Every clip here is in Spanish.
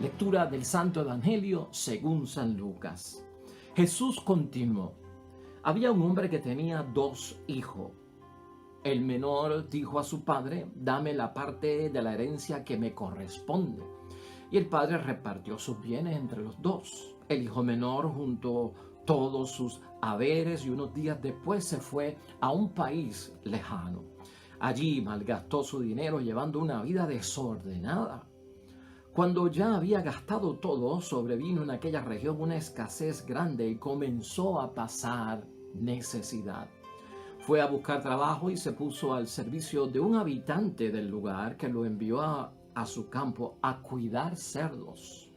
Lectura del Santo Evangelio según San Lucas. Jesús continuó: había un hombre que tenía 2 hijos. El menor dijo a su padre: dame la parte de la herencia que me corresponde. Y el padre repartió sus bienes entre los 2. El hijo menor juntó todos sus haberes y unos días después se fue a un país lejano. Allí malgastó su dinero llevando una vida desordenada. Cuando ya había gastado todo, sobrevino en aquella región una escasez grande y comenzó a pasar necesidad. Fue a buscar trabajo y se puso al servicio de un habitante del lugar que lo envió a su campo a cuidar cerdos.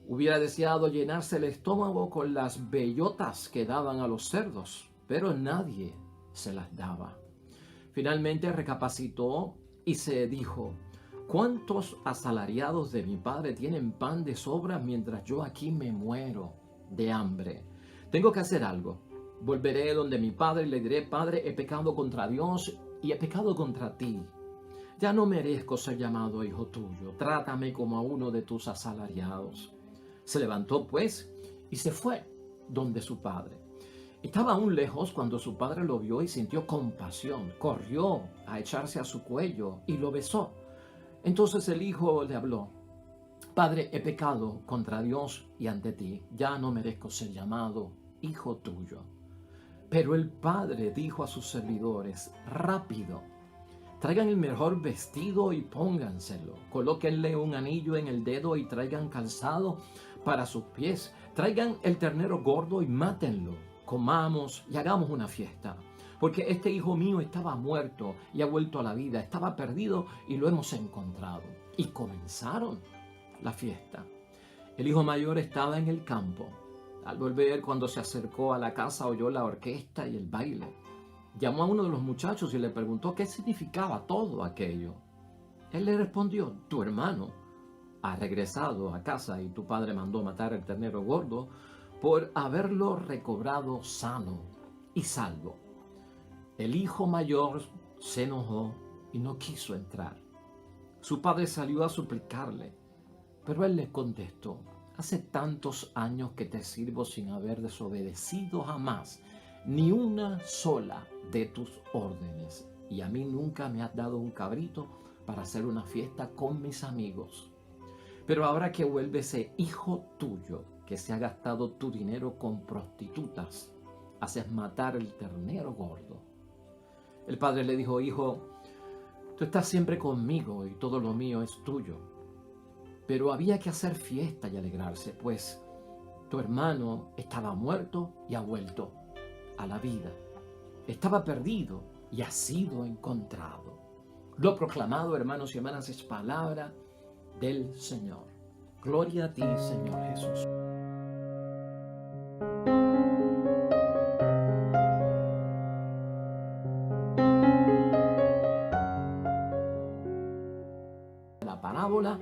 Hubiera deseado llenarse el estómago con las bellotas que daban a los cerdos, pero nadie se las daba. Finalmente recapacitó y se dijo: ¿cuántos asalariados de mi padre tienen pan de sobra mientras yo aquí me muero de hambre? Tengo que hacer algo. Volveré donde mi padre y le diré: Padre, he pecado contra Dios y he pecado contra ti. Ya no merezco ser llamado hijo tuyo. Trátame como a uno de tus asalariados. Se levantó pues y se fue donde su padre. Estaba aún lejos cuando su padre lo vio y sintió compasión. Corrió a echarse a su cuello y lo besó. Entonces el hijo le habló: Padre, he pecado contra Dios y ante ti. Ya no merezco ser llamado hijo tuyo. Pero el padre dijo a sus servidores: rápido, traigan el mejor vestido y pónganselo. Colóquenle un anillo en el dedo y traigan calzado para sus pies. Traigan el ternero gordo y mátenlo. Comamos y hagamos una fiesta. Porque este hijo mío estaba muerto y ha vuelto a la vida. Estaba perdido y lo hemos encontrado. Y comenzaron la fiesta. El hijo mayor estaba en el campo. Al volver, cuando se acercó a la casa, oyó la orquesta y el baile. Llamó a uno de los muchachos y le preguntó qué significaba todo aquello. Él le respondió: tu hermano ha regresado a casa y tu padre mandó matar el ternero gordo por haberlo recobrado sano y salvo. El hijo mayor se enojó y no quiso entrar. Su padre salió a suplicarle, pero él le contestó: hace tantos años que te sirvo sin haber desobedecido jamás ni una sola de tus órdenes, y a mí nunca me has dado un cabrito para hacer una fiesta con mis amigos. Pero ahora que vuelve ese hijo tuyo que se ha gastado tu dinero con prostitutas, haces matar el ternero gordo. El padre le dijo: hijo, tú estás siempre conmigo y todo lo mío es tuyo. Pero había que hacer fiesta y alegrarse, pues tu hermano estaba muerto y ha vuelto a la vida. Estaba perdido y ha sido encontrado. Lo proclamado, hermanos y hermanas, es palabra del Señor. Gloria a ti, Señor Jesús. La parábola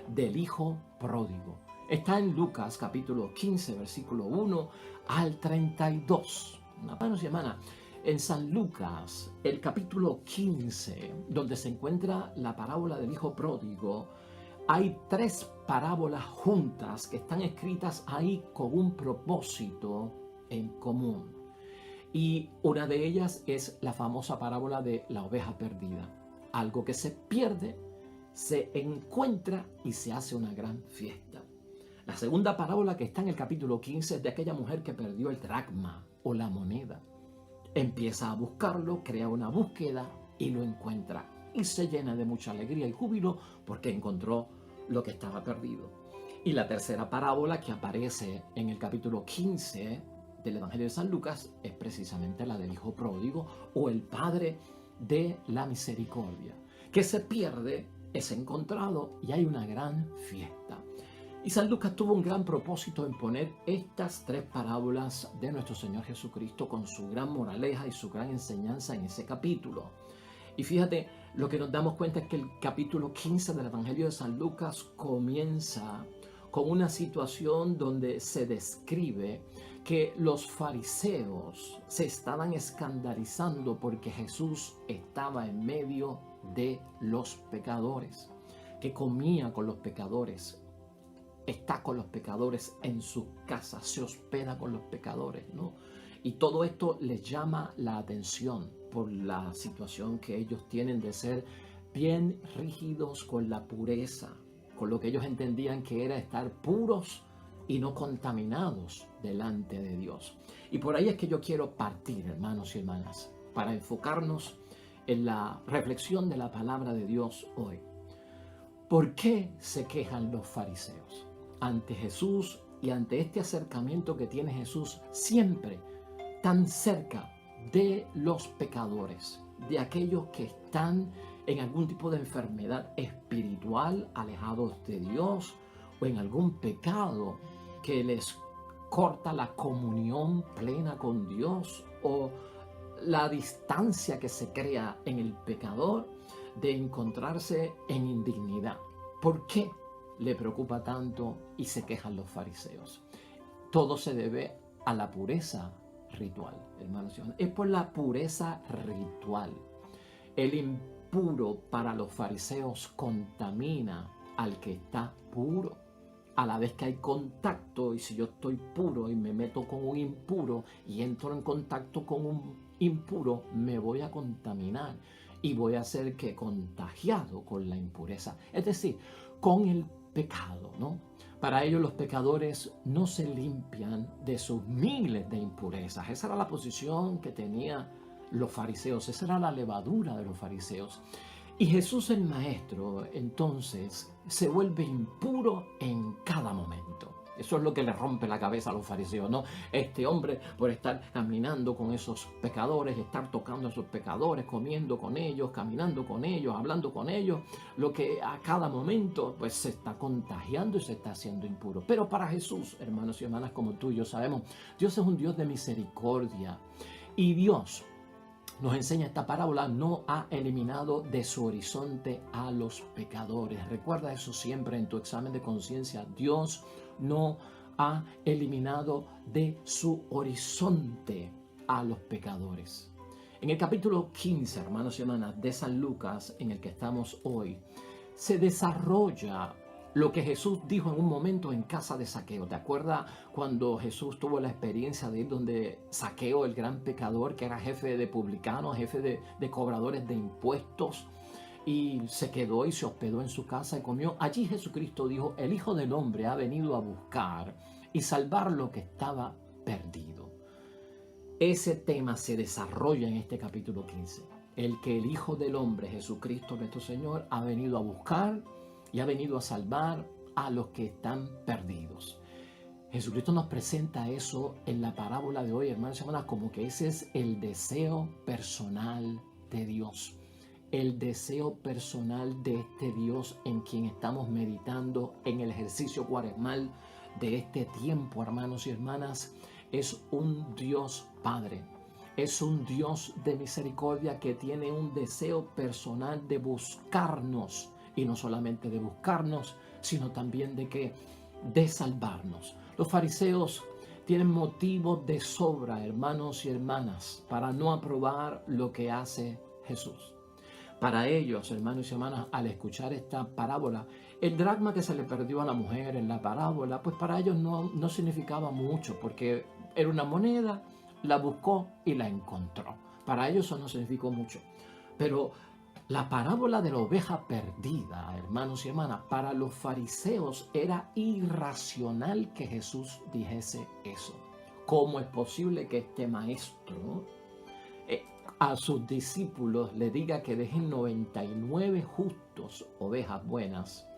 del hijo pródigo está en Lucas capítulo 15, versículo 1 al 32. Hermanos y hermanas, en San Lucas, el capítulo 15, donde se encuentra la parábola del hijo pródigo, hay 3 parábolas juntas que están escritas ahí con un propósito en común. Y una de ellas es la famosa parábola de la oveja perdida. Algo que se pierde, se encuentra y se hace una gran fiesta. La segunda parábola que está en el capítulo 15 es de aquella mujer que perdió el dracma o la moneda. Empieza a buscarlo, crea una búsqueda y lo encuentra. Y se llena de mucha alegría y júbilo porque encontró lo que estaba perdido. Y la tercera parábola que aparece en el capítulo 15 del Evangelio de San Lucas es precisamente la del hijo pródigo o el padre de la misericordia, que se pierde, es encontrado y hay una gran fiesta. Y San Lucas tuvo un gran propósito en poner estas 3 parábolas de nuestro Señor Jesucristo con su gran moraleja y su gran enseñanza en ese capítulo. Y fíjate, lo que nos damos cuenta es que el capítulo 15 del Evangelio de San Lucas comienza con una situación donde se describe que los fariseos se estaban escandalizando porque Jesús estaba en medio de los pecadores, que comía con los pecadores. está con los pecadores en sus casas, se hospeda con los pecadores, ¿no? Y todo esto les llama la atención por la situación que ellos tienen de ser bien rígidos con la pureza, con lo que ellos entendían que era estar puros y no contaminados delante de Dios. Y por ahí es que yo quiero partir, hermanos y hermanas, para enfocarnos en la reflexión de la palabra de Dios hoy. ¿Por qué se quejan los fariseos ante Jesús y ante este acercamiento que tiene Jesús siempre tan cerca de los pecadores, de aquellos que están en algún tipo de enfermedad espiritual, alejados de Dios, o en algún pecado que les corta la comunión plena con Dios, o la distancia que se crea en el pecador de encontrarse en indignidad? ¿Por qué le preocupa tanto y se quejan los fariseos? Todo se debe a la pureza ritual, hermanos. Es por la pureza ritual. El impuro para los fariseos contamina al que está puro. A la vez que hay contacto, y si yo estoy puro y me meto con un impuro y entro en contacto con un impuro, me voy a contaminar y voy a ser que contagiado con la impureza, es decir, con el pecado, ¿no? Para ellos los pecadores no se limpian de sus miles de impurezas. Esa era la posición que tenían los fariseos, esa era la levadura de los fariseos. Y Jesús el Maestro entonces se vuelve impuro en cada momento. Eso es lo que le rompe la cabeza a los fariseos, ¿no? Este hombre, por estar caminando con esos pecadores, estar tocando a esos pecadores, comiendo con ellos, caminando con ellos, hablando con ellos, lo que a cada momento pues se está contagiando y se está haciendo impuro. Pero para Jesús, hermanos y hermanas, como tú y yo sabemos, Dios es un Dios de misericordia. Y Dios nos enseña esta parábola, no ha eliminado de su horizonte a los pecadores. Recuerda eso siempre en tu examen de conciencia. Dios no ha eliminado de su horizonte a los pecadores. En el capítulo 15, hermanos y hermanas, de San Lucas, en el que estamos hoy, se desarrolla lo que Jesús dijo en un momento en casa de Zaqueo. ¿Te acuerdas cuando Jesús tuvo la experiencia de ir donde Zaqueo, el gran pecador, que era jefe de publicanos, jefe de cobradores de impuestos, y se quedó y se hospedó en su casa y comió? Allí Jesucristo dijo: el Hijo del Hombre ha venido a buscar y salvar lo que estaba perdido. Ese tema se desarrolla en este capítulo 15. El que el Hijo del Hombre, Jesucristo nuestro Señor, ha venido a buscar y ha venido a salvar a los que están perdidos. Jesucristo nos presenta eso en la parábola de hoy, hermanos y hermanas, como que ese es el deseo personal de Dios. El deseo personal de este Dios en quien estamos meditando en el ejercicio cuaresmal de este tiempo, hermanos y hermanas, es un Dios Padre. Es un Dios de misericordia que tiene un deseo personal de buscarnos. Y no solamente de buscarnos, sino también de salvarnos. Los fariseos tienen motivos de sobra, hermanos y hermanas, para no aprobar lo que hace Jesús. Para ellos, hermanos y hermanas, al escuchar esta parábola, el dracma que se le perdió a la mujer en la parábola, pues para ellos no significaba mucho, porque era una moneda, la buscó y la encontró. Para ellos eso no significó mucho. Pero la parábola de la oveja perdida, hermanos y hermanas, para los fariseos era irracional que Jesús dijese eso. ¿Cómo es posible que este maestro a sus discípulos le diga que dejen 99 justos, ovejas buenas,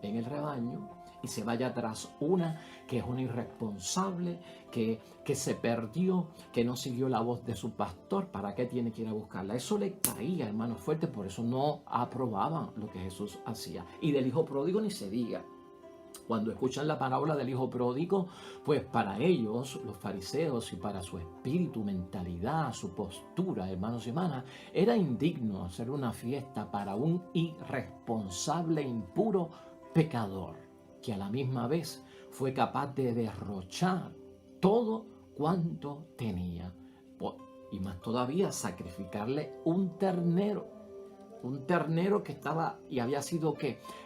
en el rebaño y se vaya tras una que es una irresponsable, que se perdió, que no siguió la voz de su pastor? ¿Para qué tiene que ir a buscarla? Eso le caía, hermano, fuerte, por eso no aprobaban lo que Jesús hacía. Y del hijo pródigo ni se diga. Cuando escuchan la parábola del hijo pródigo, pues para ellos, los fariseos, y para su espíritu, mentalidad, su postura, hermanos y hermanas, era indigno hacer una fiesta para un irresponsable, impuro pecador, que a la misma vez fue capaz de derrochar todo cuanto tenía. Y más todavía, sacrificarle un ternero que estaba y había sido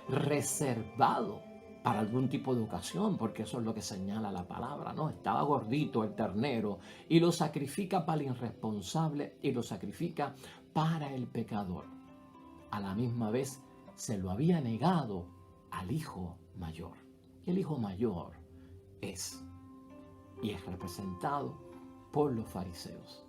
reservado para algún tipo de ocasión, porque eso es lo que señala la palabra, ¿no? Estaba gordito el ternero y lo sacrifica para el irresponsable y lo sacrifica para el pecador. A la misma vez se lo había negado al hijo mayor. El hijo mayor es y es representado por los fariseos.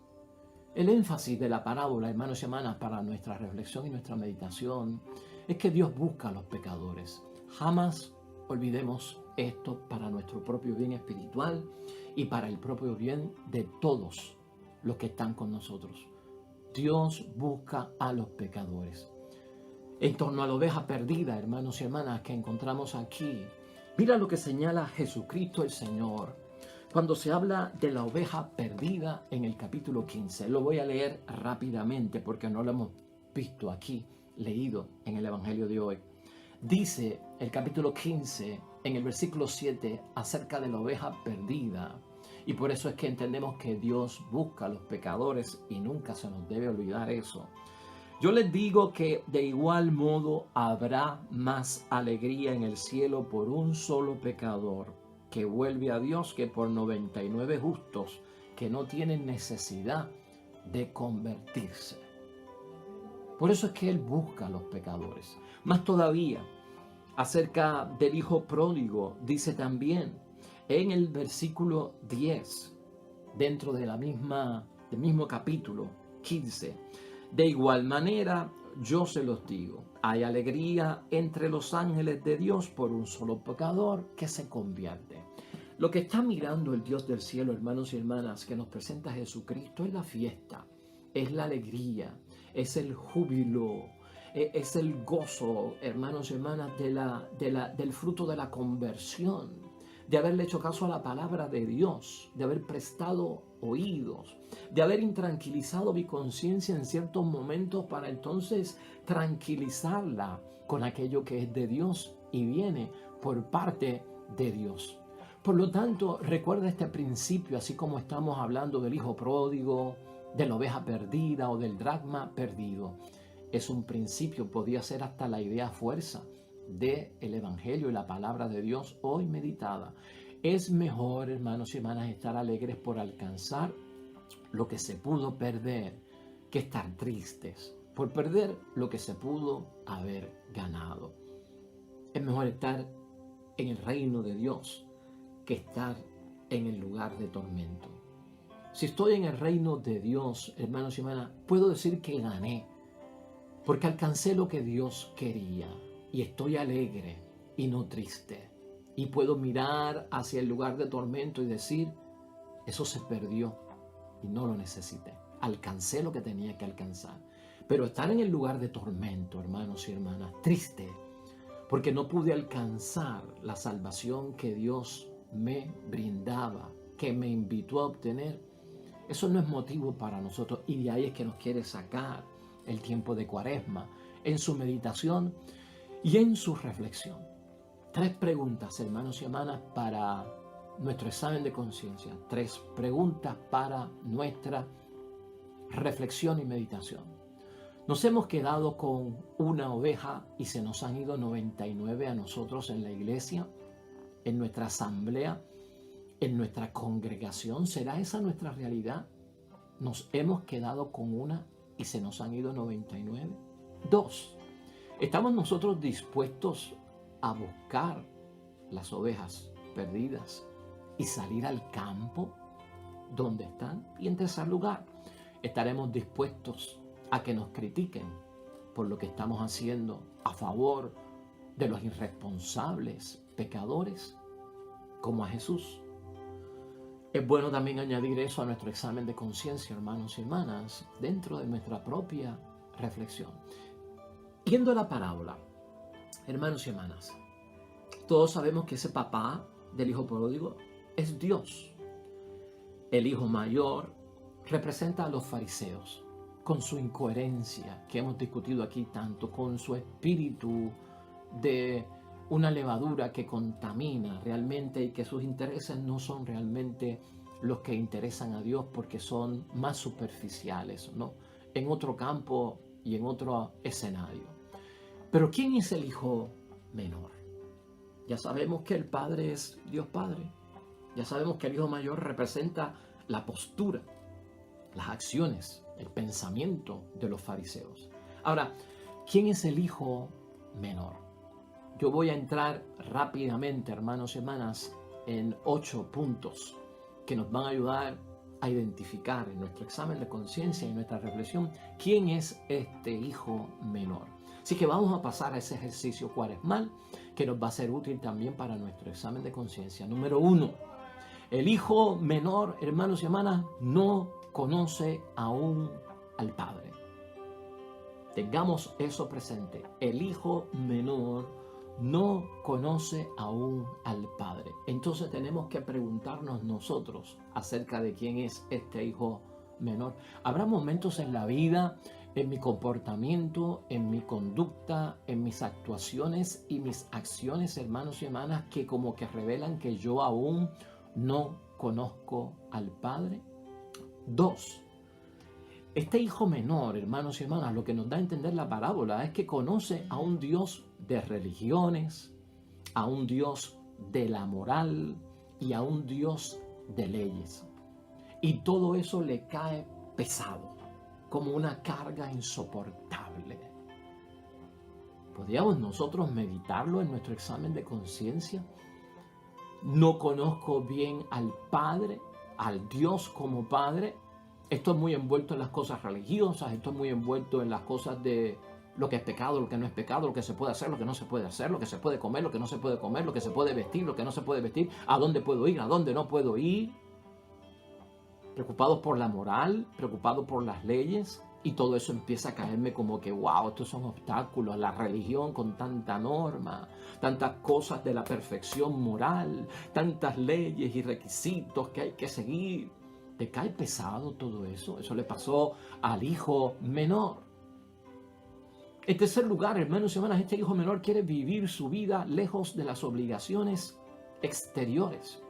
El énfasis de la parábola, hermanos y hermanas, para nuestra reflexión y nuestra meditación es que Dios busca a los pecadores. Jamás olvidemos esto para nuestro propio bien espiritual y para el propio bien de todos los que están con nosotros. Dios busca a los pecadores. En torno a la oveja perdida, hermanos y hermanas, que encontramos aquí, mira lo que señala Jesucristo el Señor cuando se habla de la oveja perdida en el capítulo 15. Lo voy a leer rápidamente porque no lo hemos visto aquí, leído en el Evangelio de hoy. Dice el capítulo 15 en el versículo 7 acerca de la oveja perdida. Y por eso es que entendemos que Dios busca a los pecadores y nunca se nos debe olvidar eso. Yo les digo que de igual modo habrá más alegría en el cielo por un solo pecador que vuelve a Dios que por 99 justos que no tienen necesidad de convertirse. Por eso es que Él busca a los pecadores. Más todavía, acerca del hijo pródigo, dice también en el versículo 10, dentro de del mismo capítulo 15, de igual manera, yo se los digo, hay alegría entre los ángeles de Dios por un solo pecador que se convierte. Lo que está mirando el Dios del cielo, hermanos y hermanas, que nos presenta Jesucristo es la fiesta, es la alegría, es el júbilo, es el gozo, hermanos y hermanas, del fruto de la conversión, de haberle hecho caso a la palabra de Dios, de haber prestado oídos, de haber intranquilizado mi conciencia en ciertos momentos para entonces tranquilizarla con aquello que es de Dios y viene por parte de Dios. Por lo tanto, recuerda este principio, así como estamos hablando del hijo pródigo, de la oveja perdida o del dracma perdido. Es un principio, podría ser hasta la idea fuerza del Evangelio y la palabra de Dios hoy meditada. Es mejor, hermanos y hermanas, estar alegres por alcanzar lo que se pudo perder que estar tristes por perder lo que se pudo haber ganado. Es mejor estar en el reino de Dios que estar en el lugar de tormento. Si estoy en el reino de Dios, hermanos y hermanas, puedo decir que gané, porque alcancé lo que Dios quería y estoy alegre y no triste. Y puedo mirar hacia el lugar de tormento y decir, eso se perdió y no lo necesité. Alcancé lo que tenía que alcanzar. Pero estar en el lugar de tormento, hermanos y hermanas, triste, porque no pude alcanzar la salvación que Dios me brindaba, que me invitó a obtener, eso no es motivo para nosotros. Y de ahí es que nos quiere sacar el tiempo de Cuaresma en su meditación y en su reflexión. 3 preguntas, hermanos y hermanas, para nuestro examen de conciencia. 3 preguntas para nuestra reflexión y meditación. Nos hemos quedado con una oveja y se nos han ido 99 a nosotros en la iglesia, en nuestra asamblea, en nuestra congregación. ¿Será esa nuestra realidad? ¿Nos hemos quedado con una y se nos han ido 99? 2. ¿Estamos nosotros dispuestos a buscar las ovejas perdidas y salir al campo donde están? Y en tercer lugar, ¿estaremos dispuestos a que nos critiquen por lo que estamos haciendo a favor de los irresponsables pecadores como a Jesús? Es bueno también añadir eso a nuestro examen de conciencia, hermanos y hermanas, dentro de nuestra propia reflexión. Yendo a la parábola, hermanos y hermanas, todos sabemos que ese papá del hijo pródigo es Dios. El hijo mayor representa a los fariseos con su incoherencia que hemos discutido aquí tanto, con su espíritu de una levadura que contamina realmente y que sus intereses no son realmente los que interesan a Dios porque son más superficiales, ¿no? En otro campo y en otro escenario. Pero ¿quién es el hijo menor? Ya sabemos que el Padre es Dios Padre. Ya sabemos que el Hijo Mayor representa la postura, las acciones, el pensamiento de los fariseos. Ahora, ¿quién es el Hijo Menor? Yo voy a entrar rápidamente, hermanos y hermanas, en 8 puntos que nos van a ayudar a identificar en nuestro examen de conciencia y nuestra reflexión quién es este Hijo Menor. Así que vamos a pasar a ese ejercicio cuaresmal que nos va a ser útil también para nuestro examen de conciencia. Número 1. El Hijo Menor, hermanos y hermanas, no conoce aún al Padre. Tengamos eso presente. El Hijo Menor no conoce aún al Padre. Entonces tenemos que preguntarnos nosotros acerca de quién es este Hijo Menor. Habrá momentos en la vida, en mi comportamiento, en mi conducta, en mis actuaciones y mis acciones, hermanos y hermanas, que como que revelan que yo aún no conozco al Padre. 2. Este hijo menor, hermanos y hermanas, lo que nos da a entender la parábola es que conoce a un Dios de religiones, a un Dios de la moral y a un Dios de leyes. Y todo eso le cae pesado, como una carga insoportable. ¿Podríamos nosotros meditarlo en nuestro examen de conciencia? No conozco bien al Padre, al Dios como Padre. Estoy muy envuelto en las cosas religiosas, estoy muy envuelto en las cosas de lo que es pecado, lo que no es pecado, lo que se puede hacer, lo que no se puede hacer, lo que se puede comer, lo que no se puede comer, lo que se puede vestir, lo que no se puede vestir, a dónde puedo ir, a dónde no puedo ir. Preocupados por la moral, preocupados por las leyes, y todo eso empieza a caerme como que, wow, estos son obstáculos, la religión con tanta norma, tantas cosas de la perfección moral, tantas leyes y requisitos que hay que seguir. ¿Te cae pesado todo eso? Eso le pasó al hijo menor. En tercer lugar, hermanos y hermanas, este hijo menor quiere vivir su vida lejos de las obligaciones exteriores.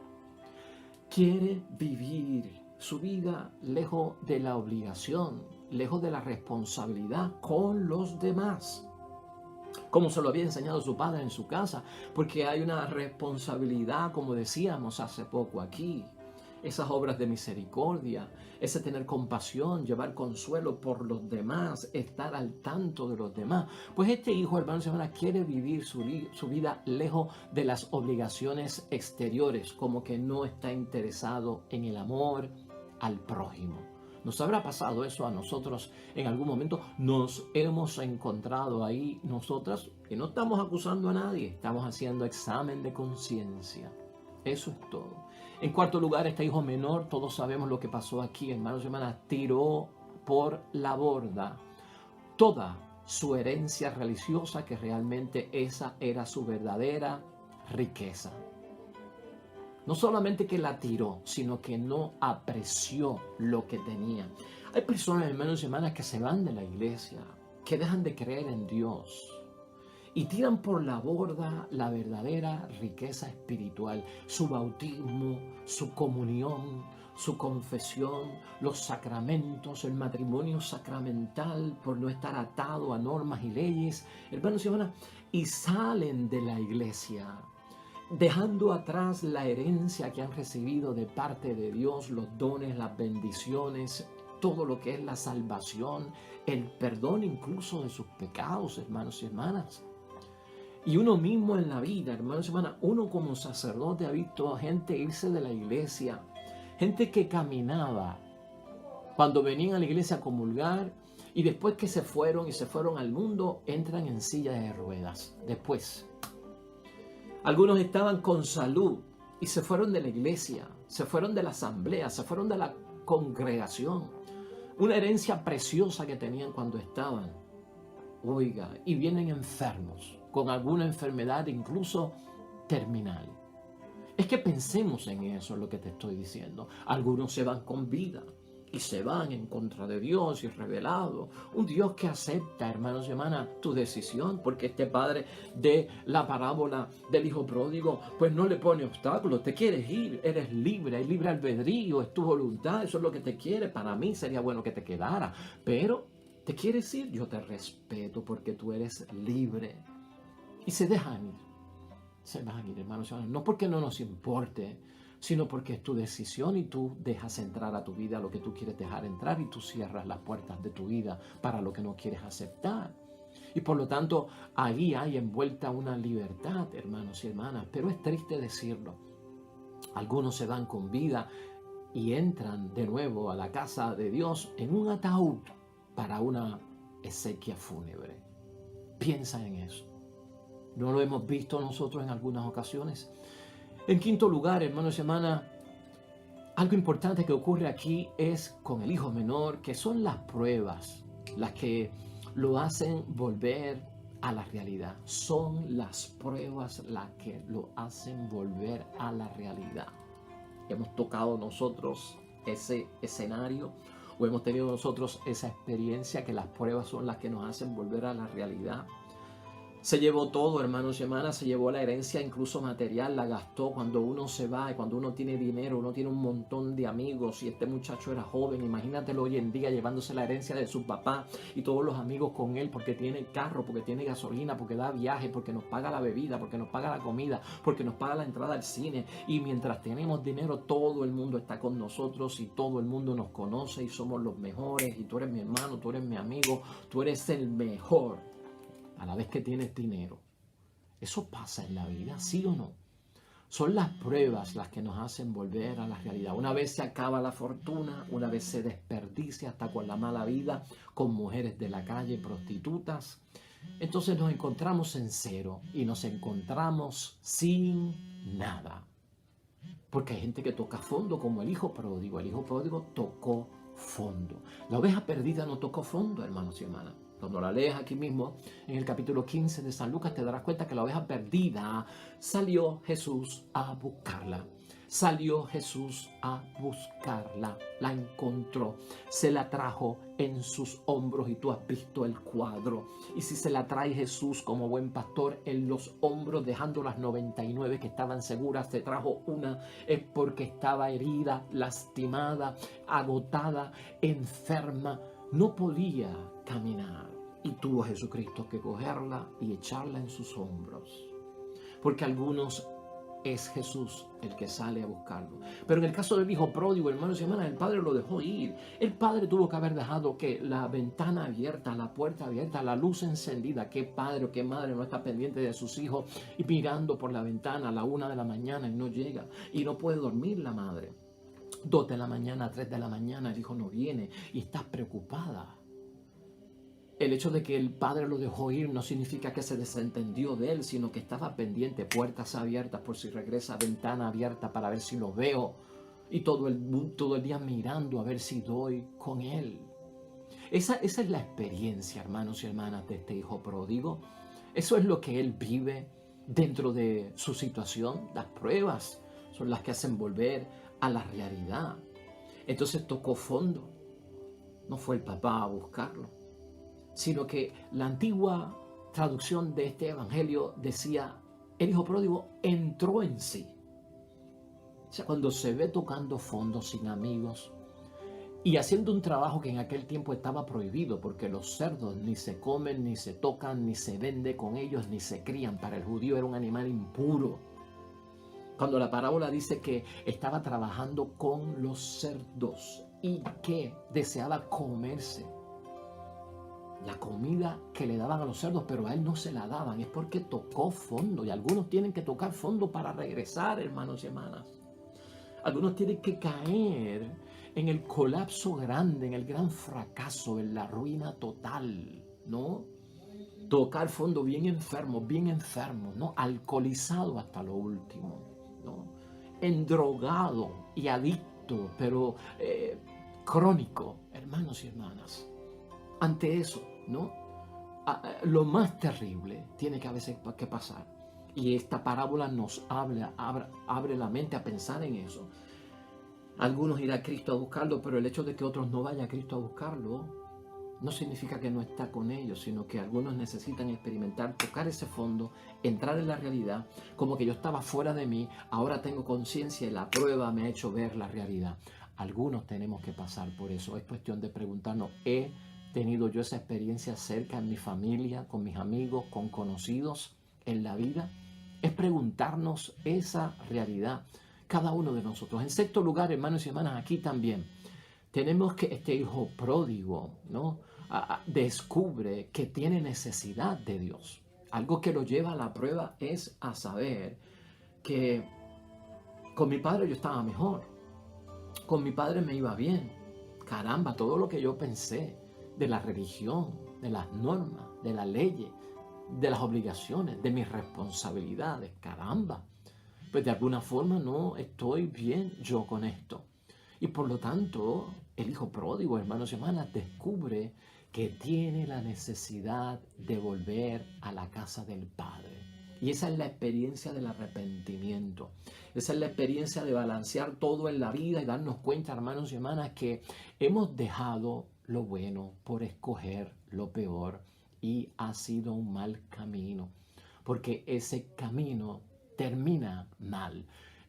Quiere vivir su vida lejos de la obligación, lejos de la responsabilidad con los demás, como se lo había enseñado su padre en su casa, porque hay una responsabilidad, como decíamos hace poco aquí, esas obras de misericordia, ese tener compasión, llevar consuelo por los demás, estar al tanto de los demás. Pues este hijo, hermanos y hermanas, quiere vivir su vida lejos de las obligaciones exteriores, como que no está interesado en el amor al prójimo. ¿Nos habrá pasado eso a nosotros en algún momento? Nos hemos encontrado ahí nosotras, y no estamos acusando a nadie, estamos haciendo examen de conciencia. Eso es todo. En cuarto lugar, este hijo menor, todos sabemos lo que pasó aquí, hermanos y hermanas, tiró por la borda toda su herencia religiosa, que realmente esa era su verdadera riqueza. No solamente que la tiró, sino que no apreció lo que tenía. Hay personas, hermanos y hermanas, que se van de la iglesia, que dejan de creer en Dios y tiran por la borda la verdadera riqueza espiritual, su bautismo, su comunión, su confesión, los sacramentos, el matrimonio sacramental, por no estar atado a normas y leyes, hermanos y hermanas, y salen de la iglesia, dejando atrás la herencia que han recibido de parte de Dios, los dones, las bendiciones, todo lo que es la salvación, el perdón incluso de sus pecados, hermanos y hermanas. Y uno mismo en la vida, hermanos y hermanas, uno como sacerdote ha visto a gente irse de la iglesia, gente que caminaba cuando venían a la iglesia a comulgar y después que se fueron al mundo, entran en silla de ruedas. Después, algunos estaban con salud y se fueron de la iglesia, se fueron de la asamblea, se fueron de la congregación. Una herencia preciosa que tenían cuando estaban. Oiga, y vienen enfermos, con alguna enfermedad incluso terminal. Es que pensemos en eso, lo que te estoy diciendo. Algunos se van con vida y se van en contra de Dios y revelado. Un Dios que acepta, hermanos y hermanas, tu decisión, porque este padre de la parábola del hijo pródigo, pues no le pone obstáculos. Te quieres ir, eres libre, hay libre albedrío, es tu voluntad, eso es lo que te quiere. Para mí sería bueno que te quedara, pero ¿te quieres ir? Yo te respeto porque tú eres libre. Y se dejan ir. se van a ir, hermanos y hermanas. No porque no nos importe, sino porque es tu decisión y tú dejas entrar a tu vida lo que tú quieres dejar entrar y tú cierras las puertas de tu vida para lo que no quieres aceptar. Y por lo tanto, ahí hay envuelta una libertad, hermanos y hermanas. Pero es triste decirlo. Algunos se van con vida y entran de nuevo a la casa de Dios en un ataúd para una exequia fúnebre. Piensa en eso. ¿No lo hemos visto nosotros en algunas ocasiones? En quinto lugar, hermanos y hermanas, algo importante que ocurre aquí es con el hijo menor, que son las pruebas, las que lo hacen volver a la realidad. Son las pruebas las que lo hacen volver a la realidad. Hemos tocado nosotros ese escenario o hemos tenido nosotros esa experiencia que las pruebas son las que nos hacen volver a la realidad. Se llevó todo, hermanos y hermanas, se llevó la herencia, incluso material, la gastó. Cuando uno se va y cuando uno tiene dinero, uno tiene un montón de amigos y este muchacho era joven, imagínatelo hoy en día llevándose la herencia de su papá y todos los amigos con él porque tiene carro, porque tiene gasolina, porque da viaje, porque nos paga la bebida, porque nos paga la comida, porque nos paga la entrada al cine. Y mientras tenemos dinero, todo el mundo está con nosotros y todo el mundo nos conoce y somos los mejores y tú eres mi hermano, tú eres mi amigo, tú eres el mejor. A la vez que tienes dinero. ¿Eso pasa en la vida, sí o no? Son las pruebas las que nos hacen volver a la realidad. Una vez se acaba la fortuna, una vez se desperdicia hasta con la mala vida, con mujeres de la calle, prostitutas. Entonces nos encontramos en cero y nos encontramos sin nada. Porque hay gente que toca fondo, como el hijo pródigo. El hijo pródigo tocó fondo. La oveja perdida no tocó fondo, hermanos y hermanas. Cuando la lees aquí mismo, en el capítulo 15 de San Lucas, te darás cuenta que la oveja perdida salió Jesús a buscarla. Salió Jesús a buscarla, la encontró, se la trajo en sus hombros y tú has visto el cuadro. Y si se la trae Jesús como buen pastor en los hombros, dejando las 99 que estaban seguras, se trajo una, es porque estaba herida, lastimada, agotada, enferma, no podía caminar. Y tuvo Jesucristo que cogerla y echarla en sus hombros. Porque algunos es Jesús el que sale a buscarlo. Pero en el caso del hijo pródigo, hermanos y hermanas, el padre lo dejó ir. El padre tuvo que haber dejado que la ventana abierta, la puerta abierta, la luz encendida. ¿Qué padre o qué madre no está pendiente de sus hijos y mirando por la ventana a la 1 de la mañana y no llega? Y no puede dormir la madre. 2 de la mañana, 3 de la mañana, el hijo no viene y estás preocupada. El hecho de que el padre lo dejó ir no significa que se desentendió de él, sino que estaba pendiente, puertas abiertas por si regresa, ventana abierta para ver si lo veo. Y todo el día mirando a ver si doy con él. Esa es la experiencia, hermanos y hermanas, de este hijo pródigo. Eso es lo que él vive dentro de su situación. Las pruebas son las que hacen volver a la realidad. Entonces tocó fondo. No fue el papá a buscarlo, sino que la antigua traducción de este evangelio decía, el hijo pródigo entró en sí. O sea, cuando se ve tocando fondo sin amigos y haciendo un trabajo que en aquel tiempo estaba prohibido, porque los cerdos ni se comen, ni se tocan, ni se vende con ellos, ni se crían. Para el judío era un animal impuro. Cuando la parábola dice que estaba trabajando con los cerdos y que deseaba comerse la comida que le daban a los cerdos, pero a él no se la daban, es porque tocó fondo. Y algunos tienen que tocar fondo para regresar, hermanos y hermanas. Algunos tienen que caer en el colapso grande, en el gran fracaso, en la ruina total, ¿no? Tocar fondo bien enfermo, ¿no? Alcoholizado hasta lo último, ¿no? Endrogado y adicto, pero crónico, hermanos y hermanas. Ante eso, ¿no? Lo más terrible tiene que a veces que pasar. Y esta parábola nos abre la mente a pensar en eso. Algunos irán a Cristo a buscarlo, pero el hecho de que otros no vayan a Cristo a buscarlo no significa que no está con ellos, sino que algunos necesitan experimentar, tocar ese fondo, entrar en la realidad, como que yo estaba fuera de mí, ahora tengo conciencia y la prueba me ha hecho ver la realidad. Algunos tenemos que pasar por eso. Es cuestión de preguntarnos, ¿he tenido yo esa experiencia cerca en mi familia, con mis amigos, con conocidos en la vida? es preguntarnos esa realidad, cada uno de nosotros. En sexto lugar, hermanos y hermanas, aquí también tenemos que este hijo pródigo, ¿no? Descubre que tiene necesidad de Dios. Algo que lo lleva a la prueba es a saber que con mi padre yo estaba mejor, con mi padre me iba bien. Caramba, todo lo que yo pensé de la religión, de las normas, de las leyes, de las obligaciones, de mis responsabilidades, caramba, pues de alguna forma no estoy bien yo con esto. Y por lo tanto, el hijo pródigo, hermanos y hermanas, descubre que tiene la necesidad de volver a la casa del Padre. Y esa es la experiencia del arrepentimiento. Esa es la experiencia de balancear todo en la vida y darnos cuenta, hermanos y hermanas, que hemos dejado lo bueno por escoger lo peor y ha sido un mal camino, porque ese camino termina mal.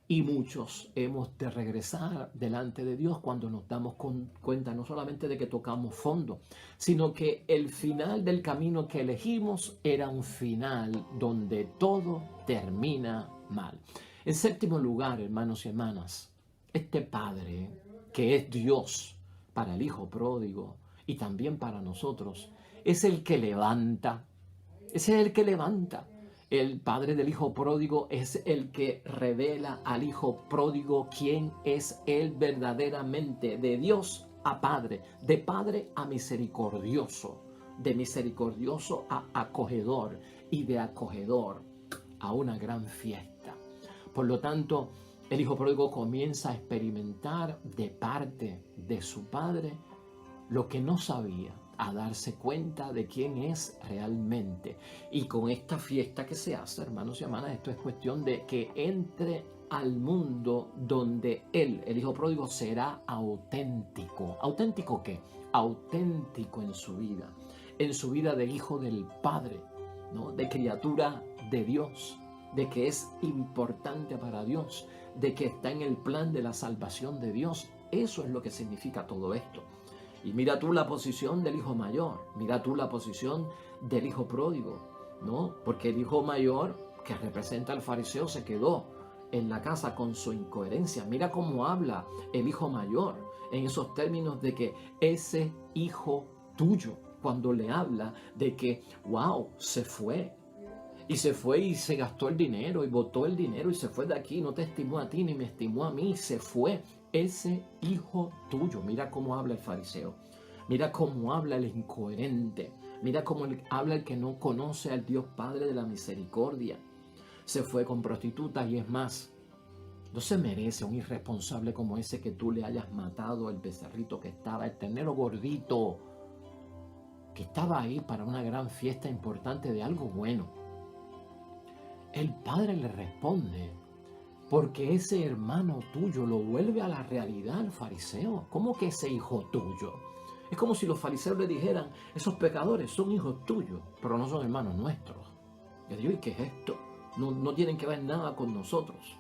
Y muchos hemos de regresar delante de Dios cuando nos damos cuenta no solamente de que tocamos fondo, sino que el final del camino que elegimos era un final donde todo termina mal. En séptimo lugar, hermanos y hermanas, este Padre, que es Dios para el Hijo pródigo y también para nosotros, es el que levanta. Ese es el que levanta. El padre del hijo pródigo es el que revela al hijo pródigo quién es él verdaderamente, de Dios a Padre, de Padre a misericordioso, de misericordioso a acogedor y de acogedor a una gran fiesta. Por lo tanto, el hijo pródigo comienza a experimentar de parte de su padre lo que no sabía, a darse cuenta de quién es realmente. Y con esta fiesta que se hace, hermanos y hermanas, esto es cuestión de que entre al mundo donde él, el hijo pródigo, será auténtico. ¿Auténtico qué? Auténtico en su vida de hijo del Padre, ¿no? De criatura de Dios, de que es importante para Dios, de que está en el plan de la salvación de Dios. Eso es lo que significa todo esto. Y mira tú la posición del hijo mayor, mira tú la posición del hijo pródigo, ¿no? Porque el hijo mayor, que representa al fariseo, se quedó en la casa con su incoherencia. Mira cómo habla el hijo mayor en esos términos de que ese hijo tuyo, cuando le habla de que, wow, se fue. Y se fue y se gastó el dinero y botó el dinero y se fue de aquí, no te estimó a ti ni me estimó a mí, se fue. Ese hijo tuyo, mira cómo habla el fariseo, mira cómo habla el incoherente, mira cómo habla el que no conoce al Dios Padre de la misericordia. Se fue con prostitutas y es más, no se merece un irresponsable como ese que tú le hayas matado el becerrito que estaba, el ternero gordito, que estaba ahí para una gran fiesta importante de algo bueno. El padre le responde, porque ese hermano tuyo lo vuelve a la realidad al fariseo. ¿Cómo que ese hijo tuyo? Es como si los fariseos le dijeran, esos pecadores son hijos tuyos, pero no son hermanos nuestros. Yo digo, ¿y qué es esto? No tienen que ver nada con nosotros.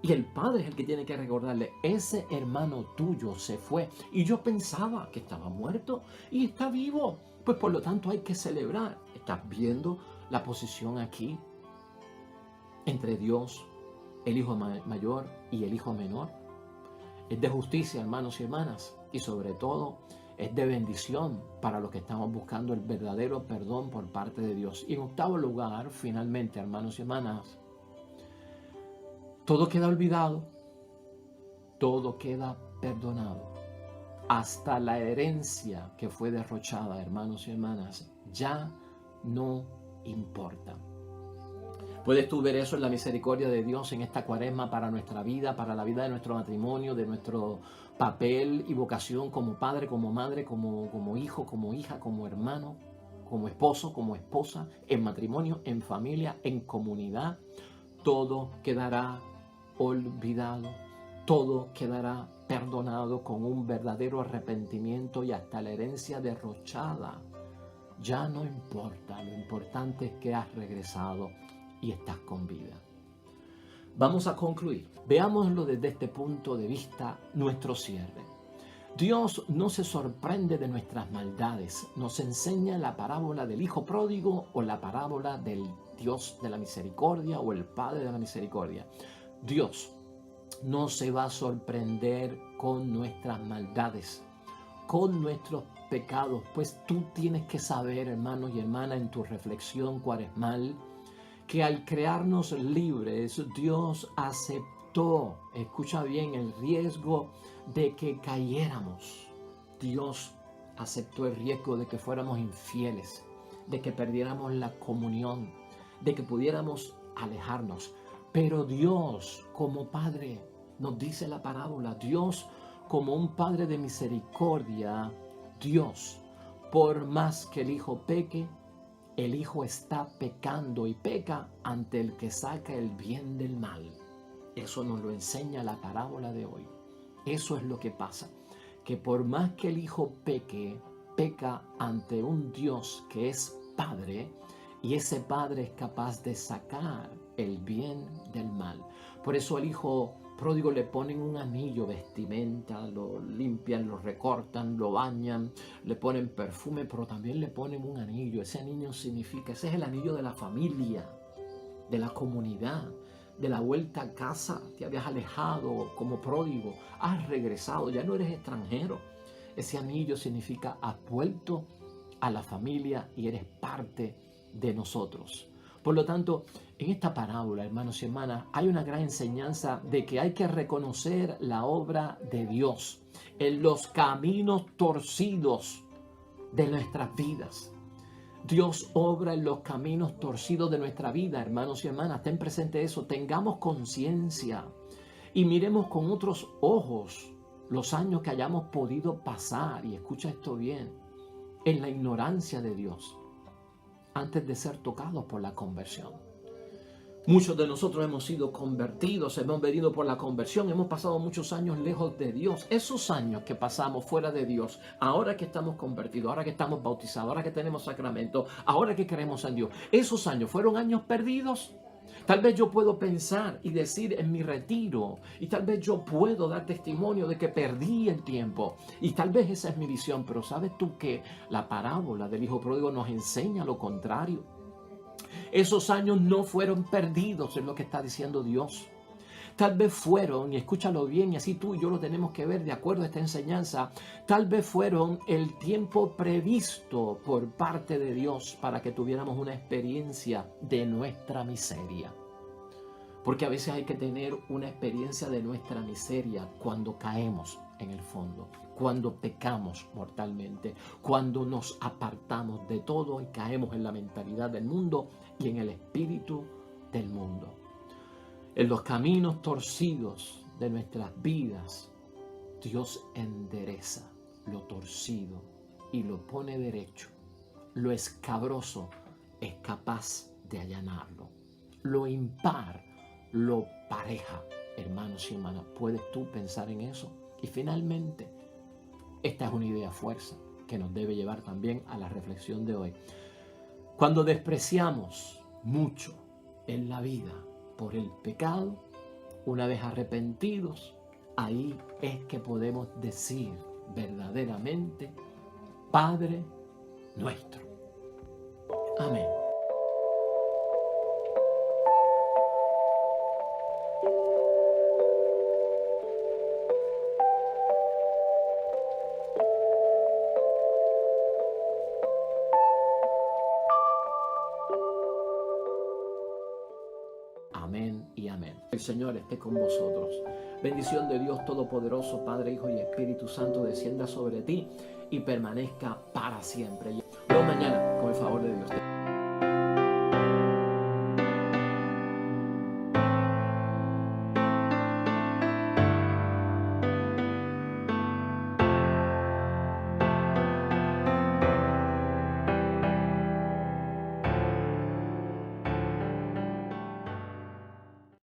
Y el padre es el que tiene que recordarle, ese hermano tuyo se fue. Y yo pensaba que estaba muerto y está vivo. Pues por lo tanto hay que celebrar. ¿Estás viendo la posición aquí entre Dios, el hijo mayor y el hijo menor? Es de justicia, hermanos y hermanas, y sobre todo es de bendición para los que estamos buscando el verdadero perdón por parte de Dios. Y en octavo lugar, finalmente, hermanos y hermanas, todo queda olvidado, todo queda perdonado. Hasta la herencia que fue derrochada, hermanos y hermanas, ya no importa. Puedes tú ver eso en la misericordia de Dios en esta cuaresma para nuestra vida, para la vida de nuestro matrimonio, de nuestro papel y vocación como padre, como madre, como hijo, como hija, como hermano, como esposo, como esposa, en matrimonio, en familia, en comunidad. Todo quedará olvidado, todo quedará perdonado con un verdadero arrepentimiento y hasta la herencia derrochada. Ya no importa, lo importante es que has regresado y estás con vida. Vamos a concluir. Veámoslo desde este punto de vista, nuestro cierre. Dios no se sorprende de nuestras maldades. Nos enseña la parábola del hijo pródigo o la parábola del Dios de la misericordia o el Padre de la misericordia. Dios no se va a sorprender con nuestras maldades, con nuestros pecados, pues tú tienes que saber, hermano y hermana, en tu reflexión cuaresmal, que al crearnos libres, Dios aceptó, escucha bien, el riesgo de que cayéramos. Dios aceptó el riesgo de que fuéramos infieles, de que perdiéramos la comunión, de que pudiéramos alejarnos. Pero Dios, como Padre, nos dice la parábola, Dios como un Padre de misericordia, Dios, por más que el Hijo peque, el Hijo está pecando y peca ante el que saca el bien del mal. Eso nos lo enseña la parábola de hoy. Eso es lo que pasa, que por más que el Hijo peque, peca ante un Dios que es Padre, y ese Padre es capaz de sacar el bien del mal. Por eso al Hijo pródigo le ponen un anillo, vestimenta, lo limpian, lo recortan, lo bañan, le ponen perfume, pero también le ponen un anillo. Ese anillo significa, ese es el anillo de la familia, de la comunidad, de la vuelta a casa. Te habías alejado como pródigo, has regresado, ya no eres extranjero. Ese anillo significa has vuelto a la familia y eres parte de nosotros. Por lo tanto, en esta parábola, hermanos y hermanas, hay una gran enseñanza de que hay que reconocer la obra de Dios en los caminos torcidos de nuestras vidas. Dios obra en los caminos torcidos de nuestra vida, hermanos y hermanas. Ten presente eso, tengamos conciencia y miremos con otros ojos los años que hayamos podido pasar, y escucha esto bien, en la ignorancia de Dios, antes de ser tocados por la conversión. Muchos de nosotros hemos sido convertidos, hemos venido por la conversión, hemos pasado muchos años lejos de Dios. Esos años que pasamos fuera de Dios, ahora que estamos convertidos, ahora que estamos bautizados, ahora que tenemos sacramento, ahora que creemos en Dios, ¿esos años fueron años perdidos? Tal vez yo puedo pensar y decir en mi retiro, y tal vez yo puedo dar testimonio de que perdí el tiempo, y tal vez esa es mi visión, pero ¿sabes tú que la parábola del Hijo Pródigo nos enseña lo contrario? Esos años no fueron perdidos, es lo que está diciendo Dios. Tal vez fueron, y escúchalo bien, y así tú y yo lo tenemos que ver de acuerdo a esta enseñanza, tal vez fueron el tiempo previsto por parte de Dios para que tuviéramos una experiencia de nuestra miseria. Porque a veces hay que tener una experiencia de nuestra miseria cuando caemos en el fondo, cuando pecamos mortalmente, cuando nos apartamos de todo y caemos en la mentalidad del mundo y en el espíritu del mundo. En los caminos torcidos de nuestras vidas, Dios endereza lo torcido y lo pone derecho. Lo escabroso es capaz de allanarlo. Lo impar lo pareja. Hermanos y hermanas, ¿puedes tú pensar en eso? Y finalmente, esta es una idea fuerza que nos debe llevar también a la reflexión de hoy. Cuando despreciamos mucho en la vida por el pecado, una vez arrepentidos, ahí es que podemos decir verdaderamente, Padre nuestro. Amén. Amén y amén. El Señor esté con vosotros. Bendición de Dios Todopoderoso, Padre, Hijo y Espíritu Santo, descienda sobre ti y permanezca para siempre. Luego mañana, con el favor de Dios.